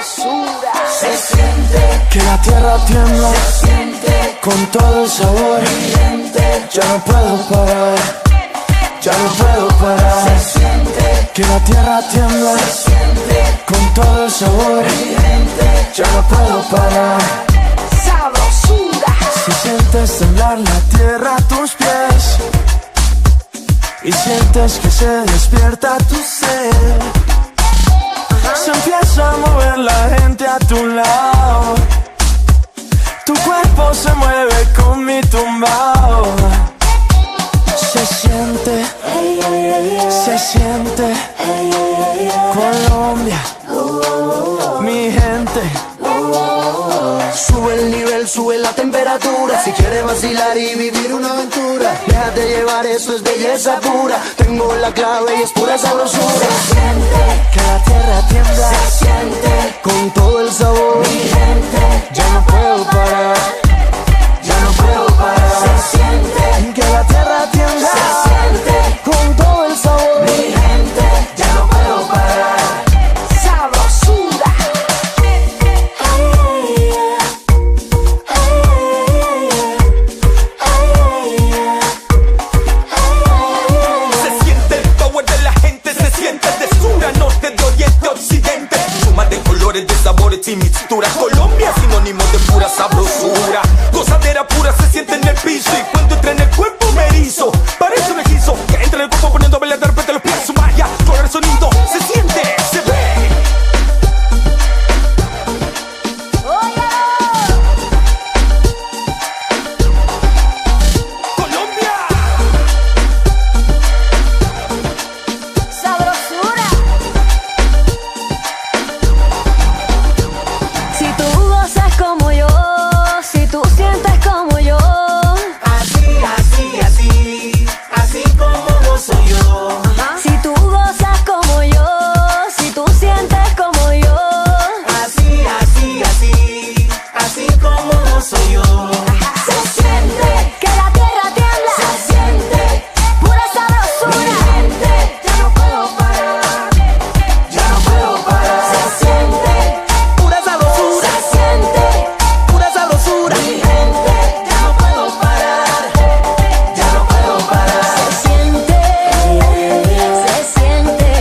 sabrosura. Se siente que la tierra tiembla, se siente con todo el sabor. Mi gente, ya no puedo parar, ya no puedo parar. Se siente que la tierra tiembla, se siente con todo el sabor. Mi gente, ya no puedo parar. Sabrosura. Si sientes temblar la tierra a tus pies y sientes que se despierta tu ser, se empieza a mover la gente a tu lado. Tu cuerpo se mueve con mi tumbao. Se siente, se siente. Colombia, mi gente. Sube el nivel, sube la temperatura. Si quieres vacilar y vivir una aventura, déjate llevar, eso es belleza pura. Tengo la clave y es pura sabrosura. Se siente que la tierra tiembla, se siente con todo el sabor. Mi gente, ya no puedo parar, ya no puedo parar. Se siente que la tierra tiembla, se siente con todo el sabor. Mi gente, ya no puedo parar. Sabrosura. Se siente el power de la gente, se siente de sur a norte, de oriente a occidente. Suma de colores, de sabores y mixturas. Colombia, sinónimo de pura sabrosura. Gozadera pura se siente en el piso, y cuando entra en el cuerpo me erizo. Parece un hechizo que entra en el cuerpo poniendo a bailar de repente los pies. Su magia, todo el sonido se siente, se ve. Colombia. Sabrosura. Si tú gozas como yo, si tú sientes como yo, Así, así, así, así como gozo yo. si tú gozas como yo, si tú sientes como yo, Así, así, así, así como gozo yo. Se siente que la tierra tiembla, se siente pura mi sabrosura. gente, ya no puedo parar, ya no puedo parar. Se siente Pura sabrosura, se siente pura sabrosura. mi gente, ya no puedo parar, ya no puedo parar. Se siente Colombia, mi gente, se siente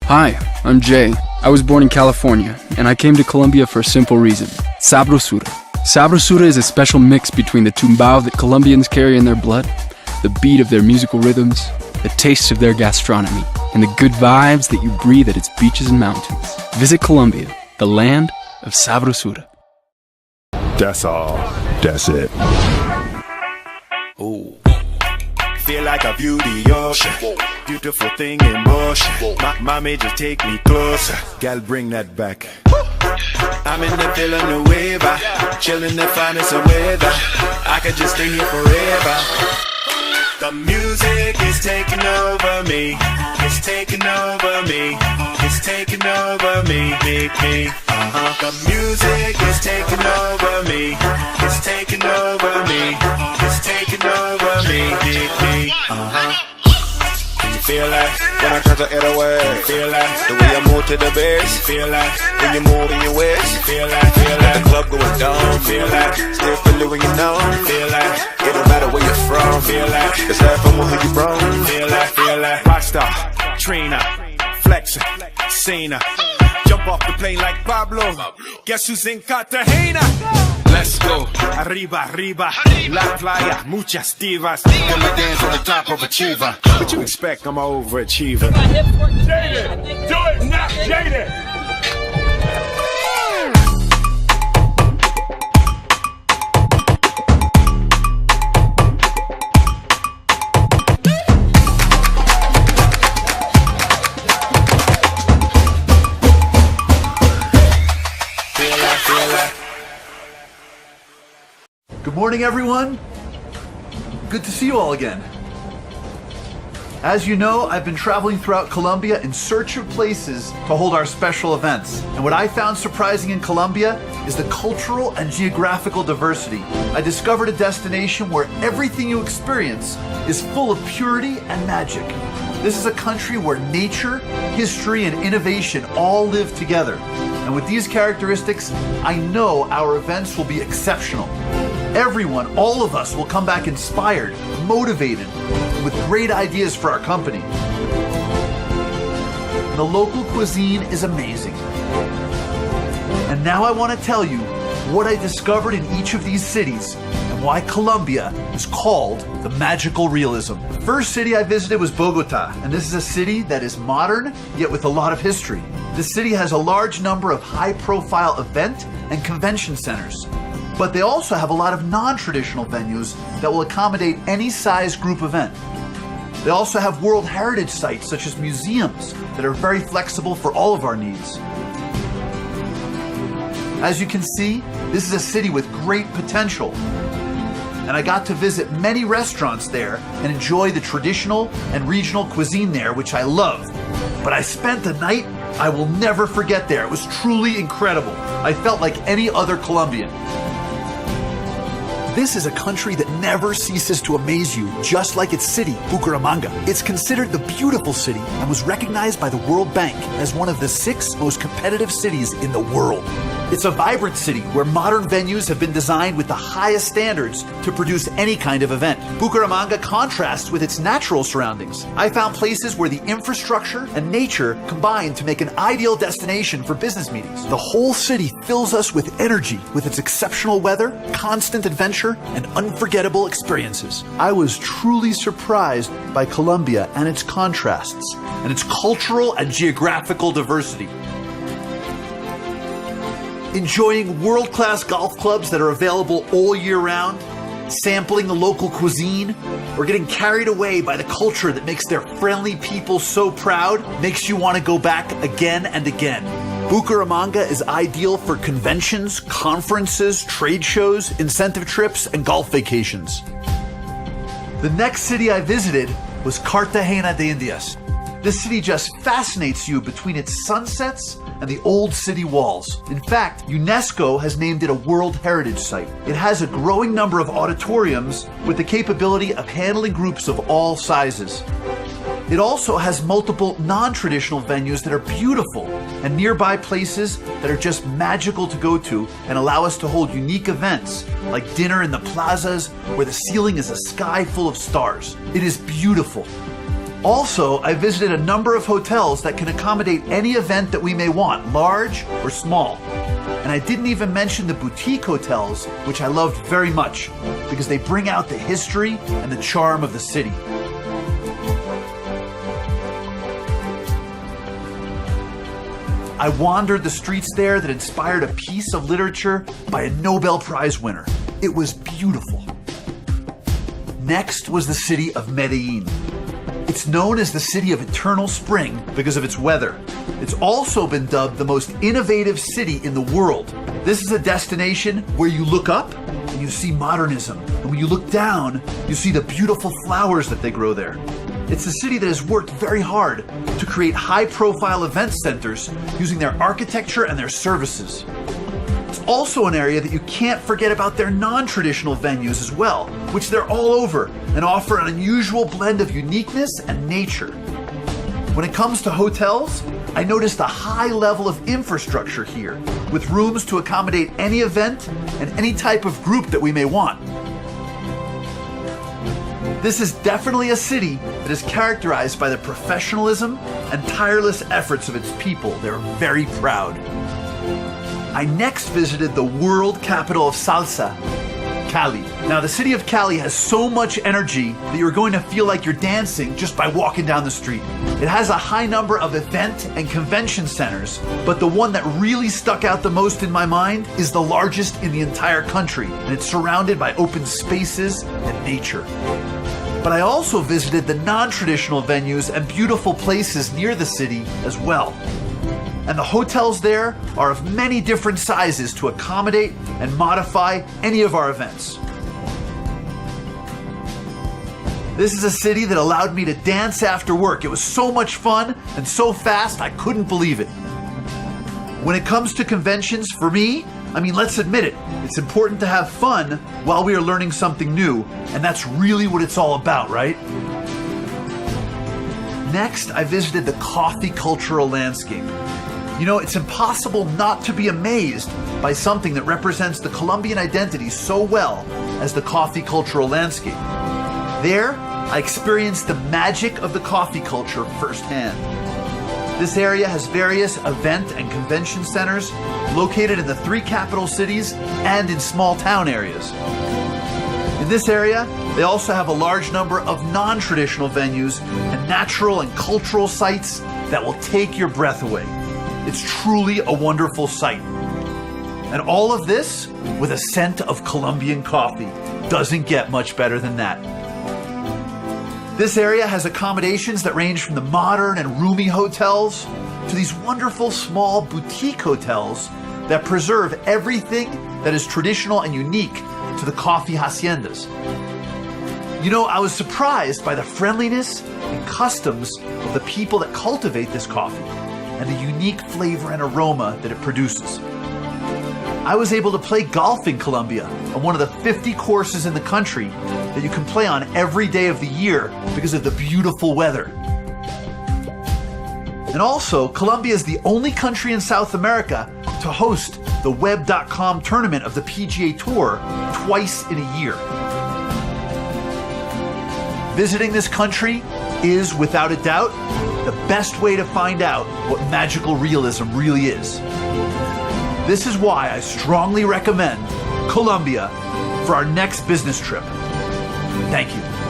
Hi, I'm Jay. I was born in California, and I came to Colombia for a simple reason: sabrosura. Sabrosura is a special mix between the tumbao that Colombians carry in their blood, the beat of their musical rhythms, the taste of their gastronomy, and the good vibes that you breathe at its beaches and mountains. Visit Colombia, the land of sabrosura. That's all. That's it. Ooh. Feel like a beauty ocean, beautiful thing in motion. Mommy, just take me closer, gal, bring that back. I'm in the feeling the waiver, chilling the finest of weather. I could just stay here forever. The music is taking over me. It's taking over me. It's taking over me, me. The music is taking over me. It's taking over me. It's taking over me, me. Can you feel that? When I turn to it away, you feel that? The way I move to the bass, you feel that? When you move in your waist, you feel that? Feel that? The club going down, feel that? Still feel it when you know, feel that? It don't matter where you're from, feel that? It's that from who you from, feel that? Feel that? Rockstar, Trina, flexing, Cena. Jump off the plane like Pablo. Guess who's in Cartagena? Let's go. Arriba, arriba. La playa, muchas divas. Gonna dance on the top of a chiva. What you expect? I'm an overachiever. Jaded! Do it now, Jaded! Good morning, everyone. Good to see you all again. As you know, I've been traveling throughout Colombia in search of places to hold our special events. And what I found surprising in Colombia is the cultural and geographical diversity. I discovered a destination where everything you experience is full of purity and magic. This is a country where nature, history, and innovation all live together. And with these characteristics, I know our events will be exceptional. Everyone, all of us, will come back inspired, motivated, with great ideas for our company. The local cuisine is amazing. And now I want to tell you what I discovered in each of these cities and why Colombia is called the magical realism. The first city I visited was Bogota, and this is a city that is modern, yet with a lot of history. The city has a large number of high-profile event and convention centers, but they also have a lot of non-traditional venues that will accommodate any size group event. They also have World Heritage sites such as museums that are very flexible for all of our needs. As you can see, this is a city with great potential. And I got to visit many restaurants there and enjoy the traditional and regional cuisine there, which I loved. But I spent a night I will never forget there. It was truly incredible. I felt like any other Colombian. This is a country that never ceases to amaze you, just like its city, Bucaramanga. It's considered the beautiful city and was recognized by the World Bank as one of the 6 most competitive cities in the world. It's a vibrant city where modern venues have been designed with the highest standards to produce any kind of event. Bucaramanga contrasts with its natural surroundings. I found places where the infrastructure and nature combine to make an ideal destination for business meetings. The whole city fills us with energy with its exceptional weather, constant adventure, and unforgettable experiences. I was truly surprised by Colombia and its contrasts, and its cultural and geographical diversity. Enjoying world-class golf clubs that are available all year round, sampling the local cuisine, or getting carried away by the culture that makes their friendly people so proud makes you want to go back again and again. Bucaramanga is ideal for conventions, conferences, trade shows, incentive trips, and golf vacations. The next city I visited was Cartagena de Indias. This city just fascinates you between its sunsets and the old city walls. In fact, UNESCO has named it a World Heritage Site. It has a growing number of auditoriums with the capability of handling groups of all sizes. It also has multiple non-traditional venues that are beautiful and nearby places that are just magical to go to and allow us to hold unique events like dinner in the plazas where the ceiling is a sky full of stars. It is beautiful. Also, I visited a number of hotels that can accommodate any event that we may want, large or small. And I didn't even mention the boutique hotels, which I loved very much because they bring out the history and the charm of the city. I wandered the streets there that inspired a piece of literature by a Nobel Prize winner. It was beautiful. Next was the city of Medellin. It's known as the city of eternal spring because of its weather. It's also been dubbed the most innovative city in the world. This is a destination where you look up and you see modernism. And when you look down, you see the beautiful flowers that they grow there. It's a city that has worked very hard to create high-profile event centers using their architecture and their services. It's also an area that you can't forget about their non-traditional venues as well, which they're all over and offer an unusual blend of uniqueness and nature. When it comes to hotels, I noticed a high level of infrastructure here, with rooms to accommodate any event and any type of group that we may want. This is definitely a city that is characterized by the professionalism and tireless efforts of its people. They're very proud. I next visited the world capital of salsa, Cali. Now, the city of Cali has so much energy that you're going to feel like you're dancing just by walking down the street. It has a high number of event and convention centers, but the one that really stuck out the most in my mind is the largest in the entire country, and it's surrounded by open spaces and nature. But I also visited the non-traditional venues and beautiful places near the city as well. And the hotels there are of many different sizes to accommodate and modify any of our events. This is a city that allowed me to dance after work. It was so much fun and so fast, I couldn't believe it. When it comes to conventions, for me, let's admit it, it's important to have fun while we are learning something new, and that's really what it's all about, right? Next, I visited the coffee cultural landscape. It's impossible not to be amazed by something that represents the Colombian identity so well as the coffee cultural landscape. There, I experienced the magic of the coffee culture firsthand. This area has various event and convention centers located in the 3 capital cities and in small town areas. In this area, they also have a large number of non-traditional venues and natural and cultural sites that will take your breath away. It's truly a wonderful sight. And all of this with a scent of Colombian coffee. Doesn't get much better than that. This area has accommodations that range from the modern and roomy hotels to these wonderful small boutique hotels that preserve everything that is traditional and unique to the coffee haciendas. I was surprised by the friendliness and customs of the people that cultivate this coffee and the unique flavor and aroma that it produces. I was able to play golf in Colombia on one of the 50 courses in the country that you can play on every day of the year because of the beautiful weather. And also, Colombia is the only country in South America to host the Web.com tournament of the PGA Tour twice in a year. Visiting this country is, without a doubt, the best way to find out what magical realism really is. This is why I strongly recommend Colombia for our next business trip. Thank you.